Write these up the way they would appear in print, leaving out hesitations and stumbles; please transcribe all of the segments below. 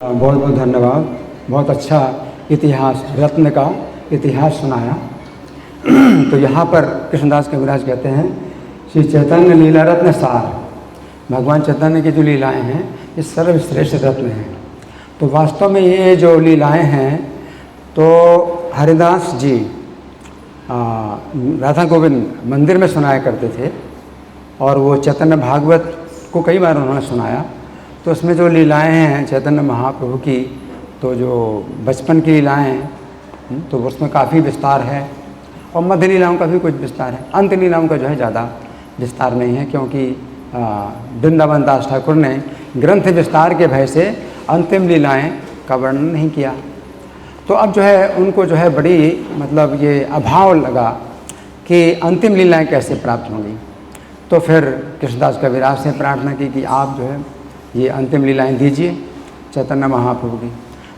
बहुत बहुत धन्यवाद। बहुत अच्छा इतिहास, रत्न का इतिहास सुनाया। तो यहाँ पर कृष्णदास कविराज कहते हैं श्री चैतन्य लीला रत्न सार, भगवान चैतन्य की जो लीलाएं हैं ये सर्वश्रेष्ठ रत्न हैं। तो वास्तव में ये जो लीलाएं हैं तो हरिदास जी राधा गोविंद मंदिर में सुनाया करते थे और वो चैतन्य भागवत को कई बार उन्होंने सुनाया। तो उसमें जो लीलाएं हैं चैतन्य महाप्रभु की, तो जो बचपन की लीलाएं हैं तो उसमें काफ़ी विस्तार है और मध्य लीलाओं का भी कुछ विस्तार है। अंत लीलाओं का जो है ज़्यादा विस्तार नहीं है, क्योंकि वृंदावन दास ठाकुर ने ग्रंथ विस्तार के भय से अंतिम लीलाएं का वर्णन नहीं किया। तो अब जो है उनको जो है बड़ी मतलब ये अभाव लगा कि अंतिम लीलाएं कैसे प्राप्त होंगी। तो फिर कृष्णदास कविराज से प्रार्थना की कि आप जो है ये अंतिम लीलाएं दीजिए चैतन्य महाप्रभु की।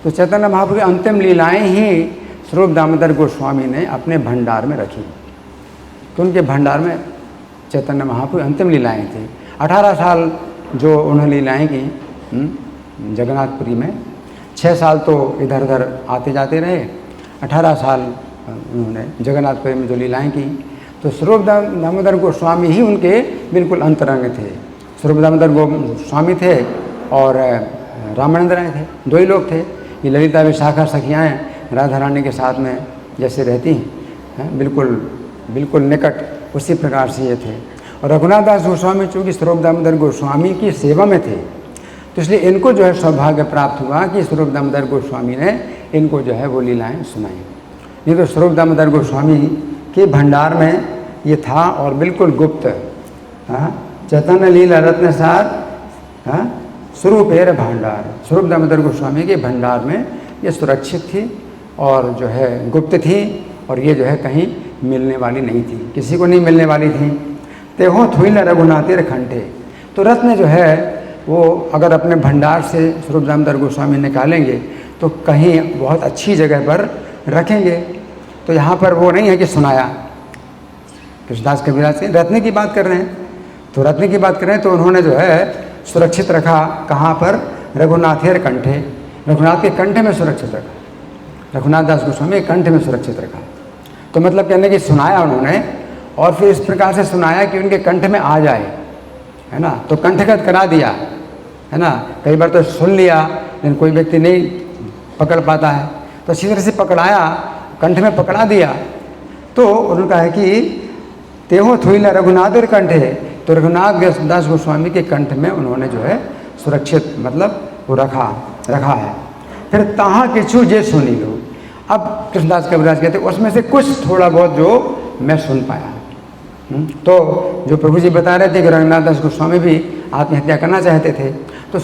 तो चैतन्य महाप्रभु की अंतिम लीलाएं ही स्वरूप दामोदर गोस्वामी ने अपने भंडार में रखी। तो उनके भंडार में चैतन्य महाप्रभु अंतिम लीलाएं थी। 18 साल जो उन्होंने लीलाएं की जगन्नाथपुरी में, 6 साल तो इधर उधर आते जाते रहे, 18 साल उन्होंने जगन्नाथपुरी में जो लीलाएं की। तो स्वरूप दामोदर गोस्वामी ही उनके बिल्कुल अंतरंग थे। स्वरूप दामोदर गोस्वामी थे और रामानंद राय थे, दो ही लोग थे। ये ललिता विशाखा सखियाँ राधा रानी के साथ में जैसे रहती हैं बिल्कुल बिल्कुल निकट, उसी प्रकार से ये थे। और रघुनाथ दास गोस्वामी चूँकि स्वरूप दामोदर गोस्वामी की सेवा में थे, तो इसलिए इनको जो है सौभाग्य प्राप्त हुआ कि स्वरूप दामोदर गोस्वामी ने इनको जो है वो लीलाएँ सुनाई। नहीं तो स्वरूप दामोदर गोस्वामी के भंडार में ये था और बिल्कुल गुप्त। चैतन्य लीला रत्न सार स्वरूपेर भंडार, स्वरूप दामोदर गोस्वामी के भंडार में ये सुरक्षित थी और जो है गुप्त थी, और ये जो है कहीं मिलने वाली नहीं थी, किसी को नहीं मिलने वाली थी। तेहो थुइल रघुनाथेर खंडे। तो रत्न जो है वो अगर अपने भंडार से स्वरूप दामोदर गोस्वामी निकालेंगे तो कहीं बहुत अच्छी जगह पर रखेंगे। तो यहाँ पर वो नहीं है कि सुनाया, कृष्णदास कविराज से रत्न की बात कर रहे हैं। तो रत्न की बात करें तो उन्होंने जो है सुरक्षित रखा कहाँ पर, रघुनाथेर कंठे, रघुनाथ के कंठे में सुरक्षित रखा, रघुनाथ दास गोस्वामी के कंठ में सुरक्षित रखा। तो मतलब कहने की सुनाया उन्होंने, और फिर इस प्रकार से सुनाया कि उनके कंठ में आ जाए, है ना। तो कंठगत करा दिया, है ना। कई बार तो सुन लिया लेकिन कोई व्यक्ति नहीं पकड़ पाता है, तो अच्छी तरह से पकड़ाया, कंठ में पकड़ा दिया। तो उन्होंने कहा है कि तेहो थुइल रघुनाथेर कंठे, तो रघुनाथ दास गोस्वामी के कंठ में उन्होंने जो है सुरक्षित मतलब वो रखा है। फिर तहाँ किछु जे सुनी लो। अब कृष्णदास कविराज कहते उसमें से कुछ थोड़ा बहुत जो मैं सुन पाया। तो जो प्रभु जी बता रहे थे कि रघुनाथ दास गोस्वामी भी आत्महत्या करना चाहते थे, तो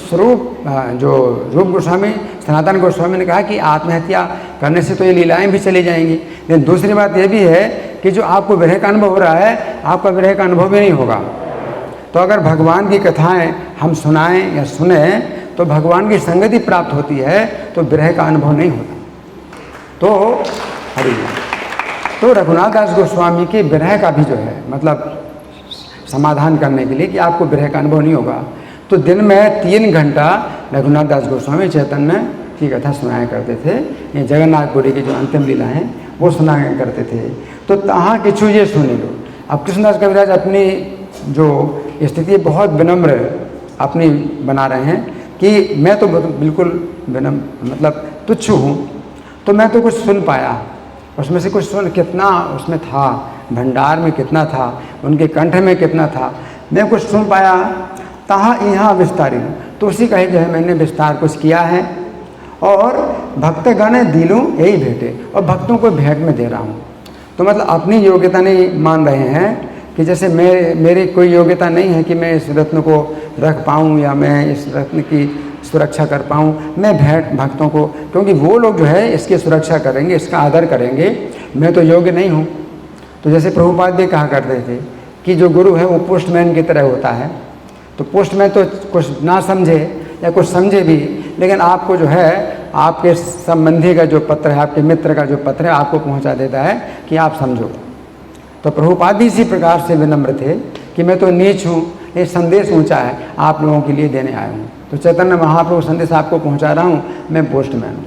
जो रूप गोस्वामी सनातन गोस्वामी ने कहा कि आत्महत्या करने से तो ये लीलाएं भी चली जाएंगी, लेकिन दूसरी बात ये भी है कि जो आपको विरह का अनुभव हो रहा है, आपका विरह का अनुभव भी नहीं होगा। तो अगर भगवान की कथाएं हम सुनाएं या सुने तो भगवान की संगति प्राप्त होती है, तो विरह का अनुभव नहीं होता। तो हरि तो रघुनाथ दास गोस्वामी के विरह का भी जो है मतलब समाधान करने के लिए कि आपको विरह का अनुभव नहीं होगा, तो दिन में 3 घंटा रघुनाथ दास गोस्वामी चैतन्य की कथा सुनाया करते थे। ये जगन्नाथपुरी की जो अंतिम लीला है वो सुनाया करते थे। तो तहाँ किछु ये सुनी लो। अब कृष्णदास कविराज अपनी जो स्थिति बहुत विनम्र अपनी बना रहे हैं कि मैं तो बिल्कुल विनम्र मतलब तुच्छ हूँ, तो मैं तो कुछ सुन पाया, उसमें से कुछ सुन, कितना उसमें था, भंडार में कितना था, उनके कंठ में कितना था, मैं कुछ सुन पाया। तहाँ यहाँ विस्तारी, तो उसी का ही जो है मैंने विस्तार कुछ किया है। और भक्तगण दिलूँ यही भेंटे, और भक्तों को भेंट में दे रहा हूँ। तो मतलब अपनी योग्यता नहीं मान रहे हैं कि जैसे मेरी कोई योग्यता नहीं है कि मैं इस रत्न को रख पाऊँ या मैं इस रत्न की सुरक्षा कर पाऊँ। मैं भेंट भक्तों को, क्योंकि वो लोग जो है इसकी सुरक्षा करेंगे, इसका आदर करेंगे, मैं तो योग्य नहीं हूँ। तो जैसे प्रभुपाद भी कहा करते थे कि जो गुरु है वो पोस्टमैन की तरह होता है। तो पोस्टमैन तो कुछ ना समझे या कुछ समझे भी, लेकिन आपको जो है आपके संबंधी का जो पत्र है, आपके मित्र का जो पत्र है, आपको पहुंचा देता है कि आप समझो। तो प्रभुपाद भी इसी प्रकार से विनम्र थे कि मैं तो नीच हूँ, ये संदेश ऊंचा है, आप लोगों के लिए देने आया हूँ। तो चैतन्य महाप्रभु संदेश आपको पहुंचा रहा हूँ, मैं पोस्टमैन हूँ।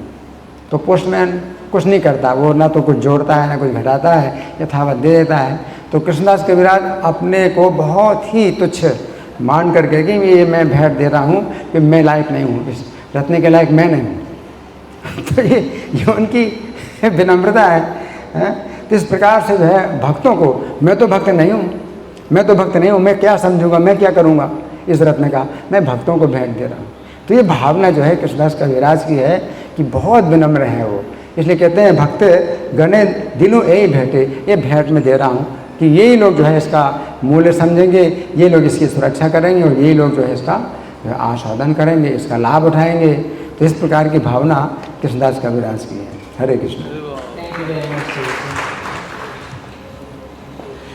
तो पोस्टमैन कुछ नहीं करता, वो ना तो कुछ जोड़ता है ना कुछ घटाता है, यथावत दे देता है। तो कृष्णदास कविराज अपने को बहुत ही तुच्छ मान करके कि ये मैं भेंट दे रहा हूँ कि मैं लायक नहीं हूँ, इस रत्न के लायक मैं नहीं हूँ। तो ये उनकी विनम्रता है। तो इस प्रकार से जो है भक्तों को, मैं तो भक्त नहीं हूँ, मैं तो भक्त नहीं हूँ, मैं क्या समझूंगा, मैं क्या करूँगा इस रत्न का, मैं भक्तों को भेंट दे रहा हूँ। तो ये भावना जो है कृष्णदास कविराज की है कि बहुत विनम्र है वो। इसलिए कहते हैं भक्त गणे दिलों यही भेंटे, ये भेंट में दे रहा हूँ कि यही लोग जो है इसका मूल्य समझेंगे, ये लोग इसकी सुरक्षा करेंगे और यही लोग जो है इसका आस्वादन करेंगे, इसका लाभ उठाएंगे। तो इस प्रकार की भावना कृष्णदास कविराज की है। हरे कृष्ण।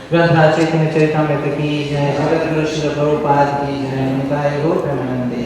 ग्रंथ चैतन्य चरितामृत की जय, जगत गुरु श्री प्रभुपाद की जय, निताय गौर प्रेमानंदे।